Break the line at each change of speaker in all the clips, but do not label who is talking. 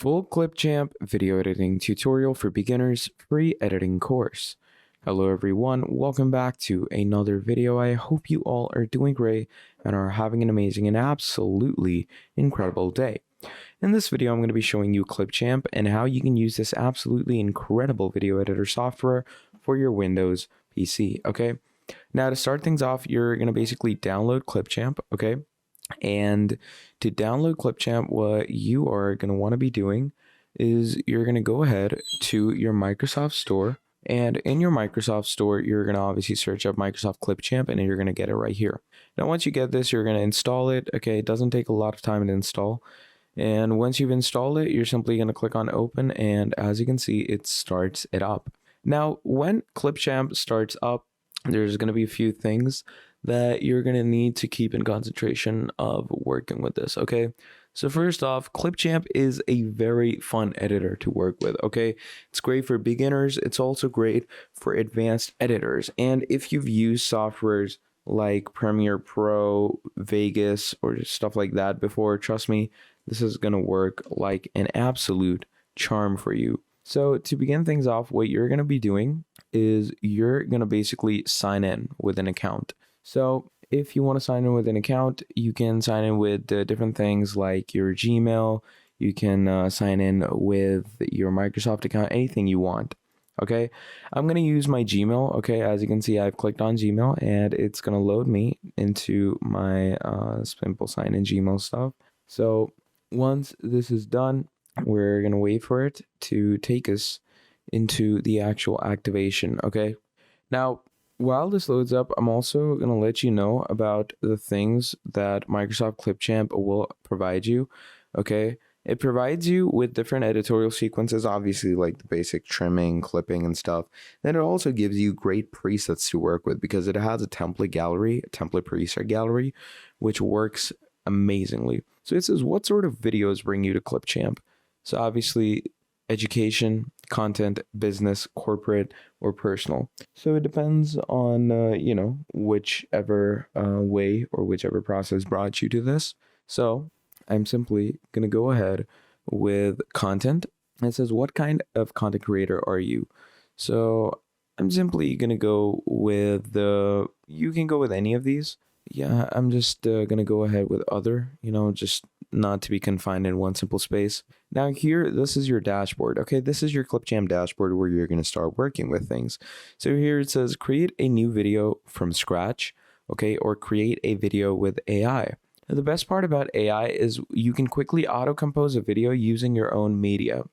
Full Clipchamp video editing tutorial for beginners free editing course. Hello everyone, welcome back to another video. I hope you all are doing great and are having an amazing and absolutely incredible day. In this video, I'm going to be showing you Clipchamp and how you can use this absolutely incredible video editor software for your Windows PC, okay? Now to start things off, you're going to basically download Clipchamp, okay? And to download Clipchamp, what you are going to want to be doing is you're going to go ahead to your Microsoft Store. And in your Microsoft Store, you're going to obviously search up Microsoft Clipchamp and you're going to get it right here. Now, once you get this, you're going to install it. Okay, it doesn't take a lot of time to install. And once you've installed it, you're simply going to click on open. And as you can see, it starts it up. Now, when Clipchamp starts up, there's going to be a few things that you're going to need to keep in concentration of working with this, okay? So first off, Clipchamp is a very fun editor to work with, okay? It's great for beginners. It's also great for advanced editors. And if you've used softwares like Premiere Pro, Vegas, or stuff like that before, trust me, this is going to work like an absolute charm for you. So to begin things off, what you're going to be doing is you're going to basically sign in with an account. So if you want to sign in with an account, you can sign in with different things like your Gmail. You can sign in with your Microsoft account, anything you want. Okay, I'm going to use my Gmail. Okay, as you can see, I've clicked on Gmail and it's going to load me into my simple sign in Gmail stuff. So once this is done, we're going to wait for it to take us into the actual activation. Okay, now while this loads up, I'm also going to let you know about the things that Microsoft Clipchamp will provide you. Okay, it provides you with different editorial sequences, obviously like the basic trimming, clipping, and stuff. Then it also gives you great presets to work with because it has a template gallery, a template preset gallery, which works amazingly. So it says, what sort of videos bring you to Clipchamp? So obviously, education, content, business, corporate, or personal. So it depends on, whichever way or whichever process brought you to this. So I'm simply going to go ahead with content. It says, what kind of content creator are you? So I'm simply going to go with you can go with any of these. Yeah, I'm just going to go ahead with other, just not to be confined in one simple space. Now here, this is your dashboard. Okay, this is your Clipchamp dashboard where you're going to start working with things. So here it says create a new video from scratch, okay, or create a video with AI. Now, the best part about AI is you can quickly auto-compose a video using your own media.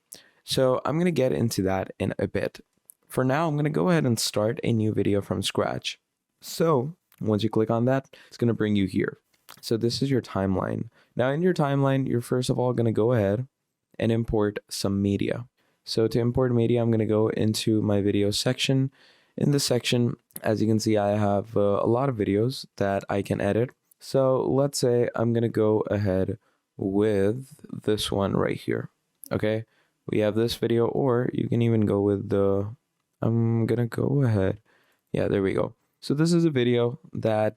So I'm going to get into that in a bit. For now, I'm going to go ahead and start a new video from scratch. So once you click on that, it's going to bring you here. So this is your timeline. Now in your timeline, you're first of all going to go ahead and import some media. So to import media, I'm going to go into my video section. In this section, as you can see, I have a lot of videos that I can edit. So let's say I'm going to go ahead with this one right here. Okay, we have this video, or you can even go with I'm going to go ahead. Yeah, there we go. So this is a video that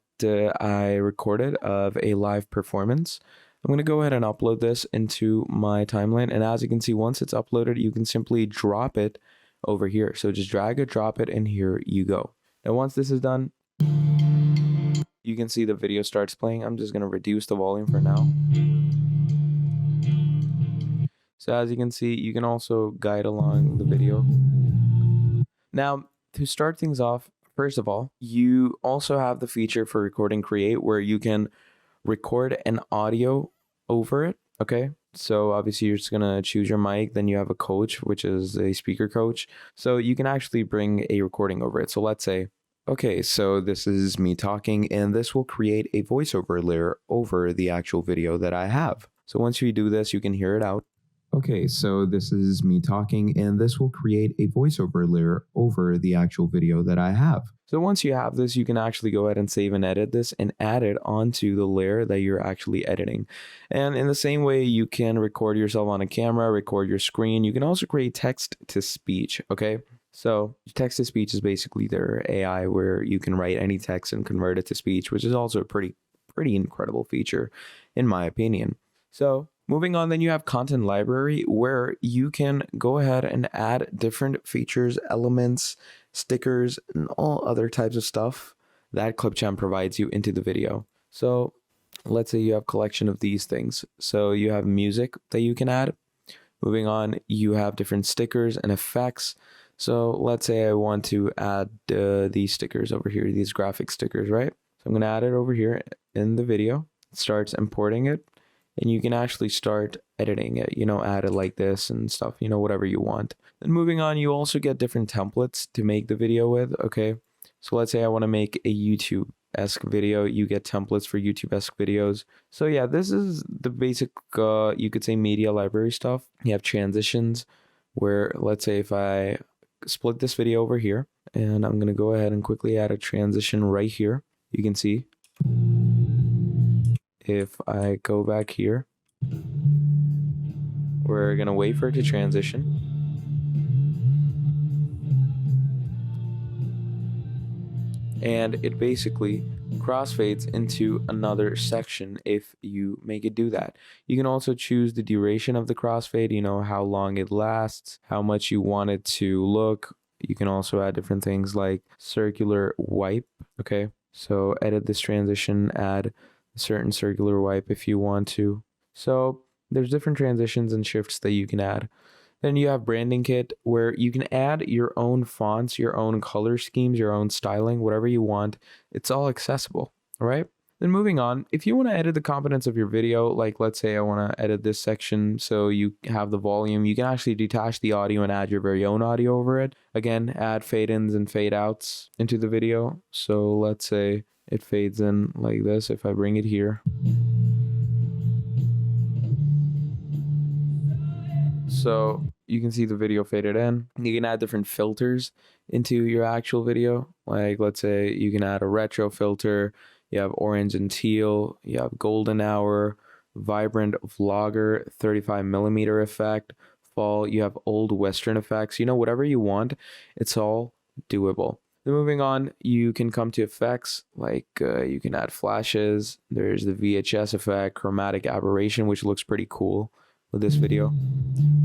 I recorded of a live performance. I'm going to go ahead and upload this into my timeline. And as you can see, once it's uploaded, you can simply drop it over here. So just drag it, drop it, and here you go. Now, once this is done, you can see the video starts playing. I'm just going to reduce the volume for now. So as you can see, you can also guide along the video. Now, to start things off, first of all, you also have the feature for recording create where you can record an audio over it, okay? So obviously you're just gonna choose your mic, then you have a coach, which is a speaker coach. So you can actually bring a recording over it. So let's say, okay, so this is me talking and this will create a voiceover layer over the actual video that I have. So once you do this, you can hear it out. Okay, so this is me talking and this will create a voiceover layer over the actual video that I have. So once you have this, you can actually go ahead and save and edit this and add it onto the layer that you're actually editing. And in the same way, you can record yourself on a camera, record your screen. You can also create text to speech, okay? So text to speech is basically their AI where you can write any text and convert it to speech, which is also a pretty incredible feature in my opinion. So Moving on, then you have content library where you can go ahead and add different features, elements, stickers, and all other types of stuff that Clipchamp provides you into the video. So let's say you have a collection of these things. So you have music that you can add. Moving on, you have different stickers and effects. So let's say I want to add these stickers over here, these graphic stickers, right? So I'm going to add it over here in the video. It starts importing it, and you can actually start editing it, add it like this and stuff, whatever you want. Then moving on, you also get different templates to make the video with, okay? So let's say I want to make a YouTube-esque video. You get templates for YouTube-esque videos. So yeah, this is the basic, you could say, media library stuff. You have transitions where, let's say if I split this video over here, and I'm going to go ahead and quickly add a transition right here. You can see if I go back here, we're going to wait for it to transition. And it basically crossfades into another section if you make it do that. You can also choose the duration of the crossfade, how long it lasts, how much you want it to look. You can also add different things like circular wipe, okay? So edit this transition, add a certain circular wipe if you want to. So there's different transitions and shifts that you can add. Then you have branding kit where you can add your own fonts, your own color schemes, your own styling, whatever you want. It's all accessible, all right? Then moving on, if you want to edit the components of your video, like let's say I want to edit this section so you have the volume, you can actually detach the audio and add your very own audio over it. Again, add fade-ins and fade-outs into the video. So let's say it fades in like this if I bring it here. So you can see the video faded in. You can add different filters into your actual video. Like let's say you can add a retro filter. You have orange and teal. You have golden hour, vibrant vlogger, 35mm effect, fall. You have old Western effects. Whatever you want, it's all doable. Then moving on, you can come to effects, like you can add flashes. There's the VHS effect, chromatic aberration, which looks pretty cool with this video.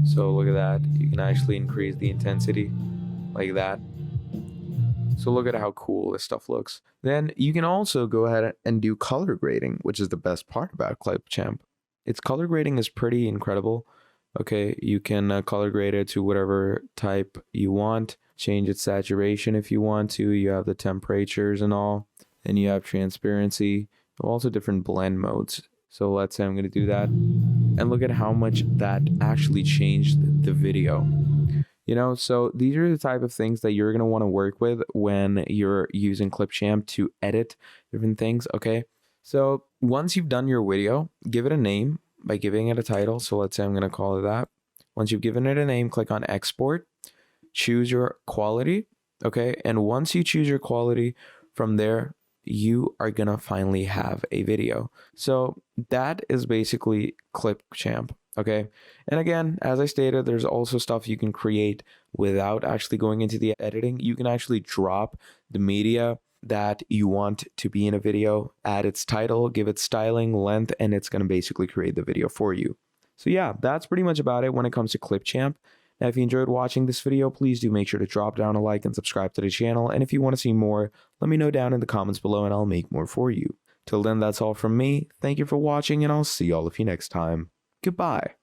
So look at that. You can actually increase the intensity like that. So look at how cool this stuff looks. Then you can also go ahead and do color grading, which is the best part about Clipchamp. Its color grading is pretty incredible. Okay, you can color grade it to whatever type you want. Change its saturation if you want to. You have the temperatures and all. Then you have transparency. Also different blend modes. So let's say I'm going to do that. And look at how much that actually changed the video. So these are the type of things that you're going to want to work with when you're using Clipchamp to edit different things, okay? So once you've done your video, give it a name by giving it a title. So let's say I'm going to call it that. Once you've given it a name, click on export, choose your quality, okay? And once you choose your quality, from there, you are going to finally have a video. So that is basically Clipchamp. Okay. And again, as I stated, there's also stuff you can create without actually going into the editing. You can actually drop the media that you want to be in a video, add its title, give it styling, length, and it's going to basically create the video for you. So yeah, that's pretty much about it when it comes to Clipchamp. Now, if you enjoyed watching this video, please do make sure to drop down a like and subscribe to the channel. And if you want to see more, let me know down in the comments below and I'll make more for you. Till then, that's all from me. Thank you for watching and I'll see all of you next time. Goodbye.